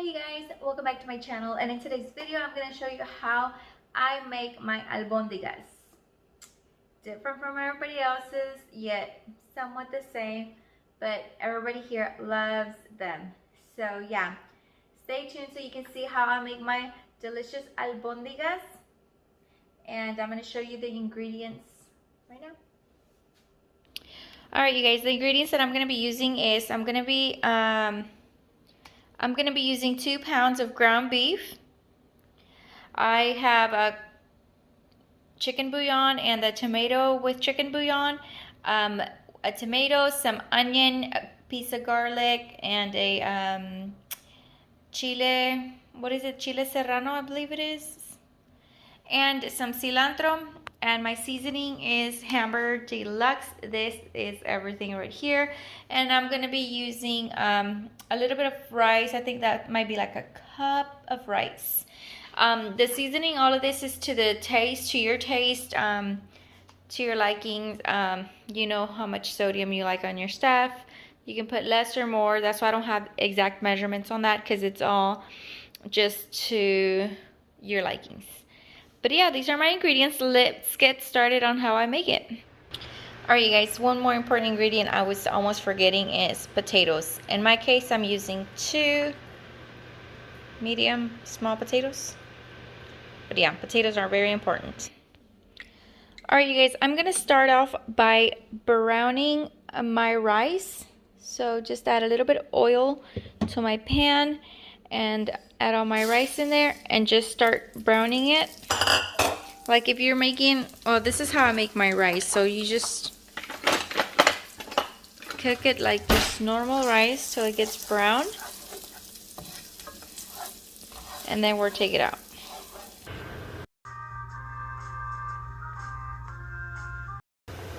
Hey you guys, welcome back to my channel, and in today's video I'm going to show you how I make my albondigas. Different from everybody else's, yet somewhat the same, but everybody here loves them. So yeah, stay tuned so you can see how I make my delicious albondigas, and I'm going to show you the ingredients right now. Alright you guys, the ingredients that I'm going to be using is I'm going to be using 2 pounds of ground beef. I have a chicken bouillon and the tomato with chicken bouillon, a tomato, some onion, a piece of garlic, and a chile, what is it, chile serrano I believe it is, and some cilantro. And my seasoning is Hamburger Deluxe. This is everything right here. And I'm going to be using a little bit of rice. I think that might be like a cup of rice. The seasoning, all of this is to the taste, to your taste, to your liking. You know how much sodium you like on your stuff. You can put less or more. That's why I don't have exact measurements on that, because it's all just to your likings. But yeah, these are my ingredients. Let's get started on how I make it. Alright you guys, one more important ingredient I was almost forgetting is potatoes. In my case, I'm using 2 medium small potatoes. But yeah, potatoes are very important. Alright you guys, I'm going to start off by browning my rice. So just add a little bit of oil to my pan and add all my rice in there and just start browning it. Like if you're making, this is how I make my rice. So you just cook it like just normal rice till it gets brown, and then we'll take it out.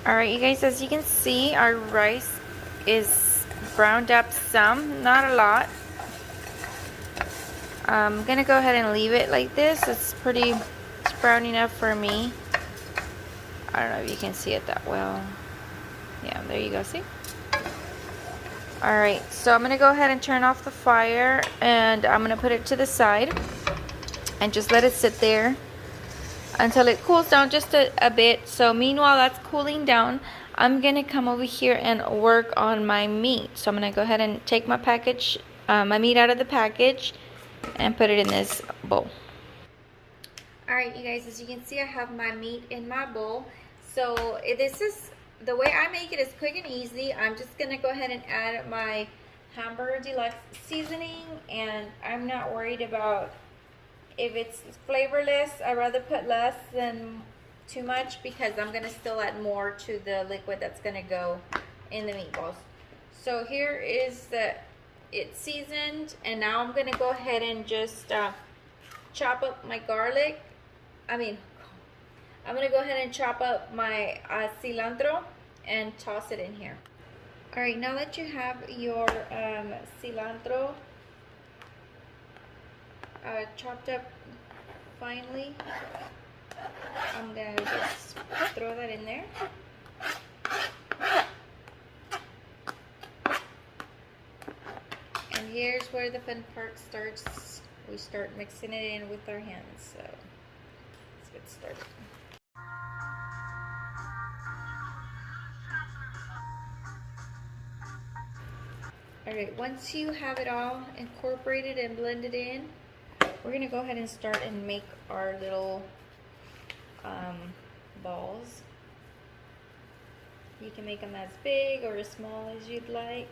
Alright you guys, as you can see, our rice is browned up some, not a lot. I'm gonna go ahead and leave it like this. It's brown enough for me. I don't know if you can see it that well. Yeah, there you go, see? Alright, so I'm gonna go ahead and turn off the fire, and I'm gonna put it to the side and just let it sit there until it cools down just a bit. So meanwhile that's cooling down, I'm gonna come over here and work on my meat. So I'm gonna go ahead and take my meat out of the package and put it in this bowl. Alright you guys, as you can see, I have my meat in my bowl. So this is, the way I make it is quick and easy. I'm just going to go ahead and add my Hamburger Deluxe seasoning, and I'm not worried about if it's flavorless. I'd rather put less than too much, because I'm going to still add more to the liquid that's going to go in the meatballs. So here is it's seasoned, and now I'm going to go ahead and just chop up my garlic. I'm going to go ahead and chop up my cilantro and toss it in here. Alright, now that you have your cilantro chopped up finely, I'm going to just throw that in there. And here's where the fun part starts. We start mixing it in with our hands. So let's get started. Alright, once you have it all incorporated and blended in, we're going to go ahead and start and make our little balls. You can make them as big or as small as you'd like.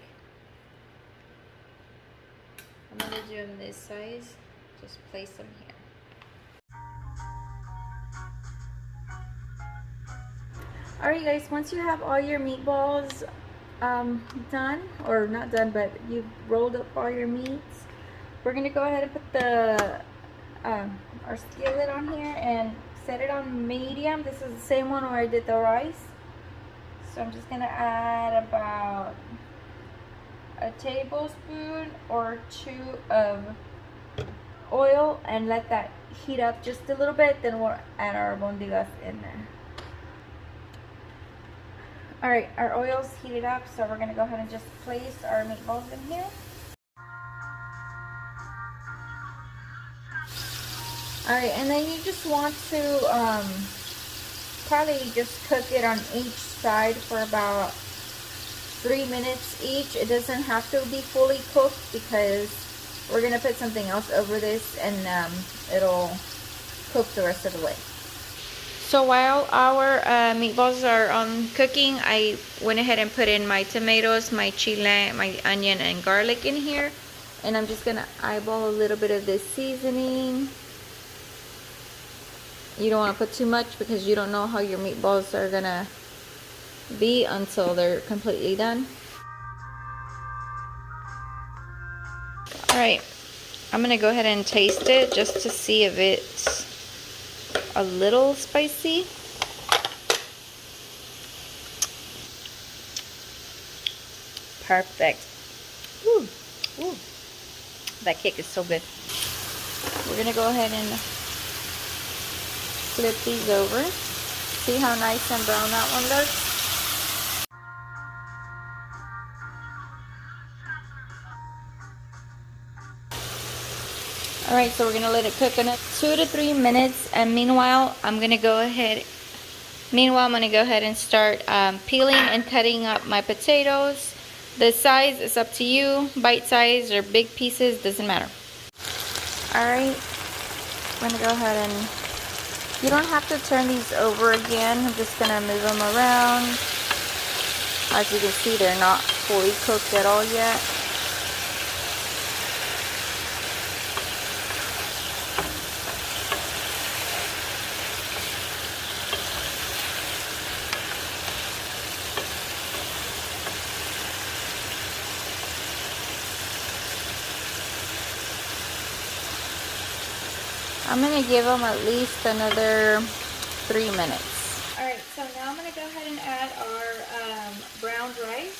I'm going to do them this size. Just place them here. Alright guys, once you have all your meatballs done, or not done, but you've rolled up all your meats, we're going to go ahead and put the our skillet on here and set it on medium. This is the same one where I did the rice. So I'm just going to add about a tablespoon or 2 of oil and let that heat up just a little bit. Then we'll add our albondigas in there. Alright, our oil's heated up, so we're going to go ahead and just place our meatballs in here. Alright, and then you just want to probably just cook it on each side for about 3 minutes each. It doesn't have to be fully cooked because we're going to put something else over this and it'll cook the rest of the way. So while our meatballs are cooking, I went ahead and put in my tomatoes, my chile, my onion, and garlic in here. And I'm just going to eyeball a little bit of this seasoning. You don't want to put too much because you don't know how your meatballs are going to be until they're completely done. Alright, I'm going to go ahead and taste it just to see if it's a little spicy. Perfect. Woo. Woo. That cake is so good. We're gonna go ahead and flip these over. See how nice and brown that one looks? Alright, so we're gonna let it cook in 2 to 3 minutes, and meanwhile I'm gonna go ahead and start peeling and cutting up my potatoes. The size is up to you, bite size or big pieces, doesn't matter. Alright, I'm gonna go ahead and, you don't have to turn these over again. I'm just gonna move them around. As you can see, they're not fully cooked at all yet. I'm going to give them at least another 3 minutes. Alright, so now I'm going to go ahead and add our browned rice.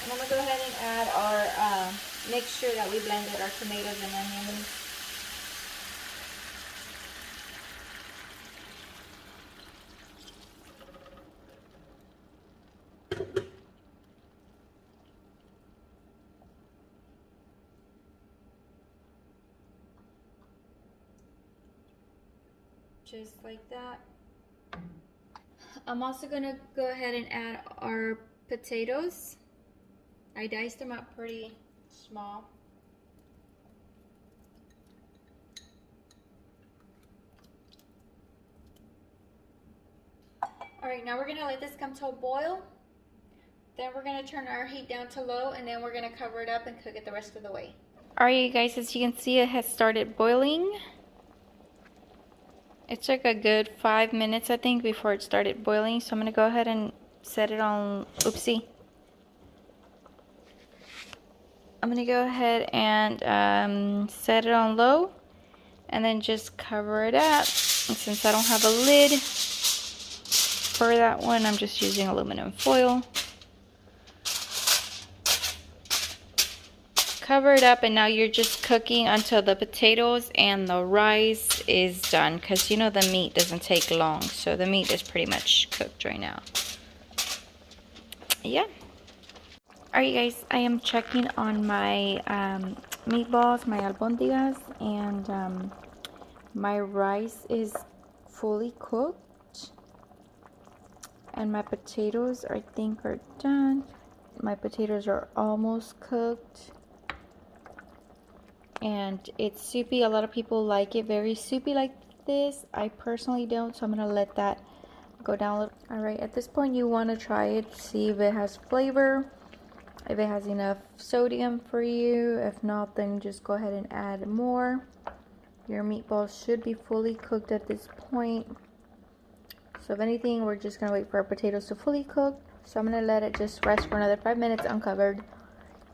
And I'm going to go ahead and add our mixture that we blended, our tomatoes and onions. Just like that. I'm also going to go ahead and add our potatoes. I diced them up pretty small. Alright, now we're going to let this come to a boil. Then we're going to turn our heat down to low, and then we're going to cover it up and cook it the rest of the way. Alright, you guys, as you can see, it has started boiling. It took a good 5 minutes, I think, before it started boiling. So I'm going to go ahead and set it on, oopsie. I'm going to go ahead and set it on low. And then just cover it up. And since I don't have a lid for that one, I'm just using aluminum foil. Cover it up, and now you're just cooking until the potatoes and the rice is done, because you know the meat doesn't take long, so the meat is pretty much cooked right now. Yeah. Alright, guys, I am checking on my meatballs, my albondigas, and my rice is fully cooked, and my potatoes I think are done. My potatoes are almost cooked. And it's soupy. A lot of people like it very soupy like this. I personally don't, so I'm gonna let that go down a little. Alright, at this point you want to try it, see if it has flavor, if it has enough sodium for you. If not, then just go ahead and add more. Your meatballs should be fully cooked at this point. So if anything, we're just gonna wait for our potatoes to fully cook. So I'm gonna let it just rest for another 5 minutes uncovered.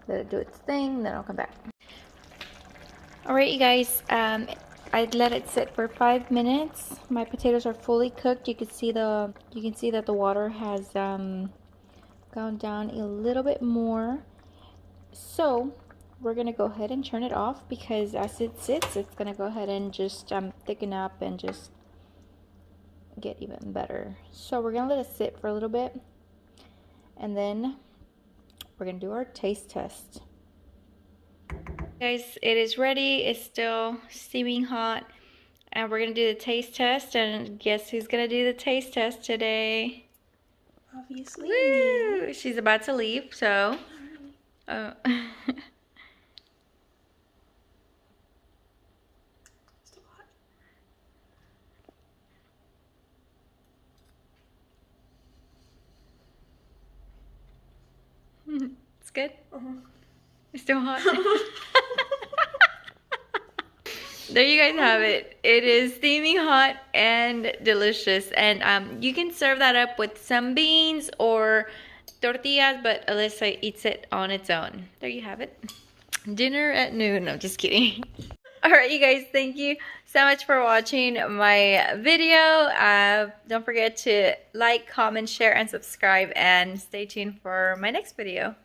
Let it do its thing, then I'll come back. Alright, you guys, I let it sit for 5 minutes. My potatoes are fully cooked. You can see that the water has gone down a little bit more. So we're gonna go ahead and turn it off because as it sits, it's gonna go ahead and just thicken up and just get even better. So we're gonna let it sit for a little bit, and then we're gonna do our taste test. Guys, it is ready. It's still steaming hot, and we're gonna do the taste test. And guess who's gonna do the taste test today? Obviously. Woo! She's about to leave, so. Oh. Still hot. It's good? It's still hot. There you guys have it. It is steaming hot and delicious. And you can serve that up with some beans or tortillas, but Alyssa eats it on its own. There you have it. Dinner at noon. No, just kidding. Alright, you guys, thank you so much for watching my video. Don't forget to like, comment, share, and subscribe. And stay tuned for my next video.